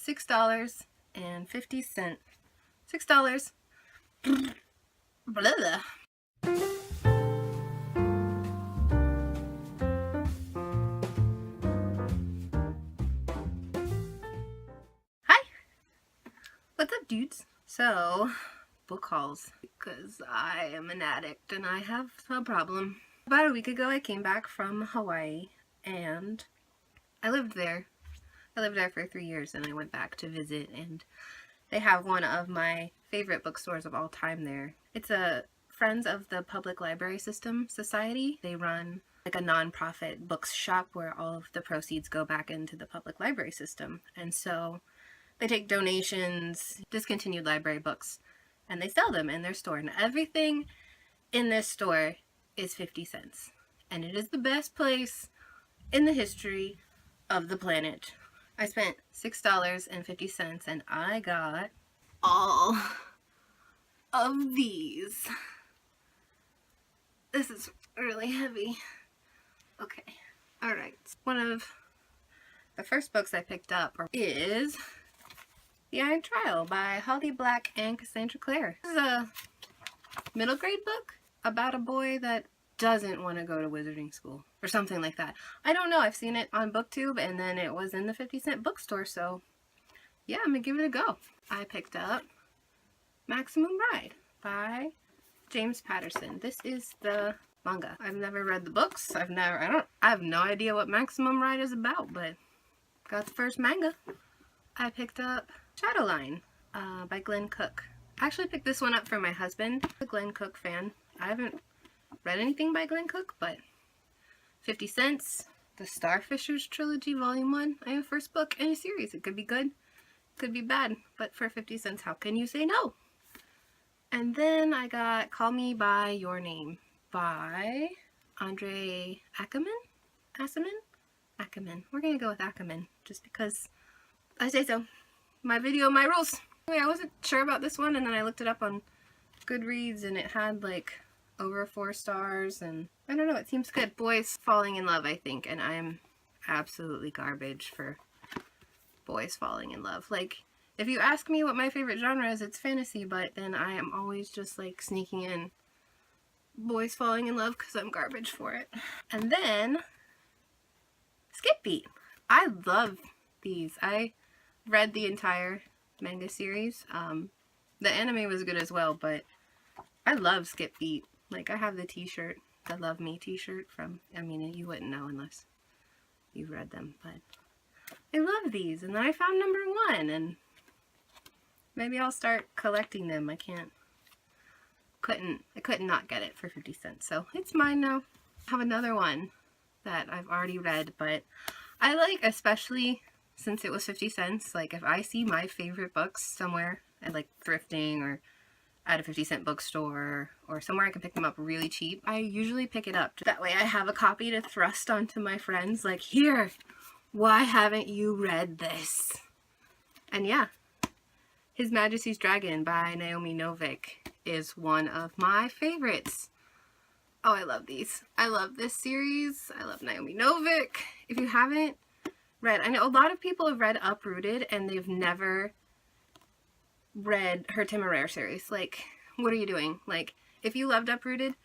$6.50. $6. Blah. Hi! What's up, dudes? So, book hauls, because I am an addict and I have a problem. About a week ago I came back from Hawaii and I lived there. I lived there for 3 years and I went back to visit, and they have one of my favorite bookstores of all time there. It's a Friends of the Public Library System Society. They run like a non-profit bookshop where all of the proceeds go back into the public library system. And so they take donations, discontinued library books, and they sell them in their store. And everything in this store is 50 cents. And it is the best place in the history of the planet. I spent $6.50 and I got all of these. This is really heavy. Okay, alright. One of the first books I picked up is The Iron Trial by Holly Black and Cassandra Clare. This is a middle grade book about a boy that doesn't want to go to wizarding school or something like that. I don't know. I've seen it on BookTube and then it was in the 50-cent bookstore, so yeah, I'm gonna give it a go. I picked up Maximum Ride by James Patterson. This is the manga. I've never read the books. I have no idea what Maximum Ride is about, but got the first manga. I picked up Shadowline by Glenn Cook. I actually picked this one up for my husband, a Glenn Cook fan. I haven't read anything by Glenn Cook, but 50 cents. The Starfishers Trilogy Volume 1. I have first book in a series. It could be good, could be bad, but for 50 cents, how can you say no? And then I got Call Me By Your Name by Andre Ackerman? Ackerman. We're gonna go with Ackerman, just because I say so. My video, my rules. Anyway, I wasn't sure about this one, and then I looked it up on Goodreads, and it had like over 4 stars, and I don't know, it seems good. Boys falling in love, I think, and I'm absolutely garbage for boys falling in love. Like, if you ask me what my favorite genre is, it's fantasy, but then I am always just like sneaking in boys falling in love because I'm garbage for it. And then Skip Beat. I love these. I read the entire manga series. The anime was good as well, but I love Skip Beat. Like, I have the t-shirt, the Love Me t-shirt from, I mean, you wouldn't know unless you've read them, but I love these. And then I found number 1, and maybe I'll start collecting them. I couldn't not get it for 50 cents, so it's mine now. I have another one that I've already read, but I like, especially since it was 50 cents, like if I see my favorite books somewhere at like thrifting or at a 50-cent bookstore or somewhere I can pick them up really cheap, I usually pick it up. That way I have a copy to thrust onto my friends, like, here, why haven't you read this? And yeah, His Majesty's Dragon by Naomi Novik is one of my favorites. Oh, I love these. I love this series. I love Naomi Novik. If you haven't read, I know a lot of people have read Uprooted and they've never read her Temeraire series. Like, what are you doing? Like, if you loved Uprooted,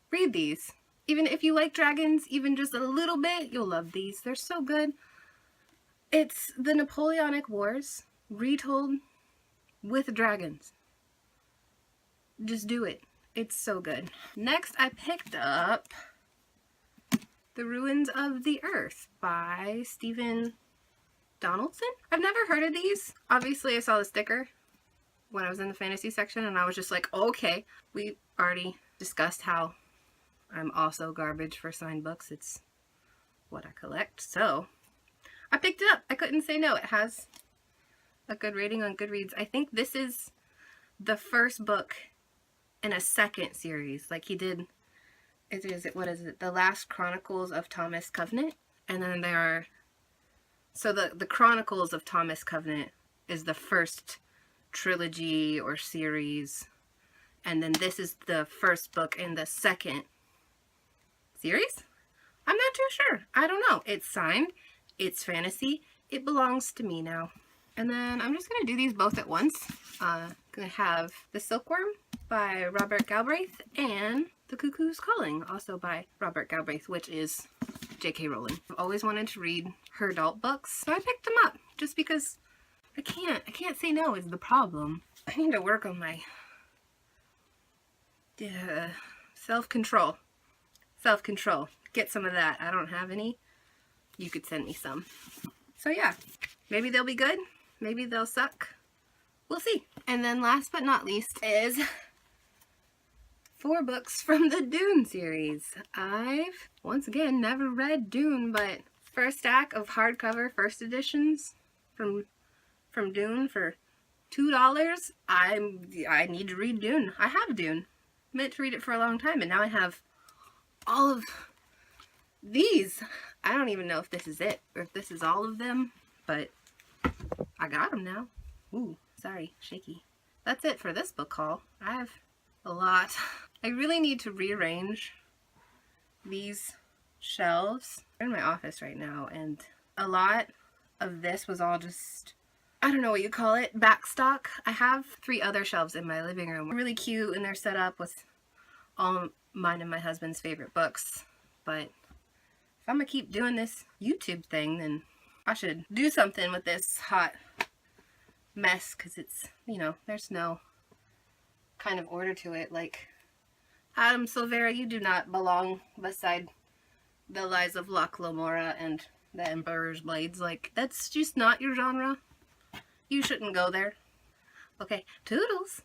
read these. Even if you like dragons, even just a little bit, you'll love these. They're so good. It's the Napoleonic Wars retold with dragons. Just do it. It's so good. Next, I picked up The Ruins of the Earth by Stephen Donaldson. I've never heard of these. Obviously, I saw the sticker when I was in the fantasy section, and I was just like, okay. We already discussed how I'm also garbage for signed books. It's what I collect, so I picked it up. I couldn't say no. It has a good rating on Goodreads. I think this is the first book in a second series. Like, he did, what is it? The Last Chronicles of Thomas Covenant. And then there are, so the Chronicles of Thomas Covenant is the first trilogy or series, and then this is the first book in the second series? I'm not too sure. I don't know. It's signed. It's fantasy. It belongs to me now. And then I'm just going to do these both at once. I'm going to have The Silkworm by Robert Galbraith and The Cuckoo's Calling, also by Robert Galbraith, which is J.K. Rowling. I've always wanted to read her adult books, so I picked them up just because I can't say no is the problem. I need to work on my self-control. Self-control. Get some of that. I don't have any. You could send me some. So yeah, maybe they'll be good. Maybe they'll suck. We'll see. And then last but not least is 4 books from the Dune series. I've, once again, never read Dune, but first stack of hardcover first editions from Dune for $2. I need to read Dune. I have Dune. Meant to read it for a long time, and now I have all of these. I don't even know if this is it, or if this is all of them, but I got them now. Ooh, sorry, shaky. That's it for this book haul. I have a lot. I really need to rearrange these shelves. They're in my office right now, and a lot of this was all just, I don't know what you call it, backstock. I have 3 other shelves in my living room. They're really cute, and they're set up with all mine and my husband's favorite books. But if I'm gonna keep doing this YouTube thing, then I should do something with this hot mess, because it's, you know, there's no kind of order to it. Like, Adam Silvera, you do not belong beside the Lies of Locke Lamora and the Emperor's Blades. Like, that's just not your genre. You shouldn't go there. Okay, toodles.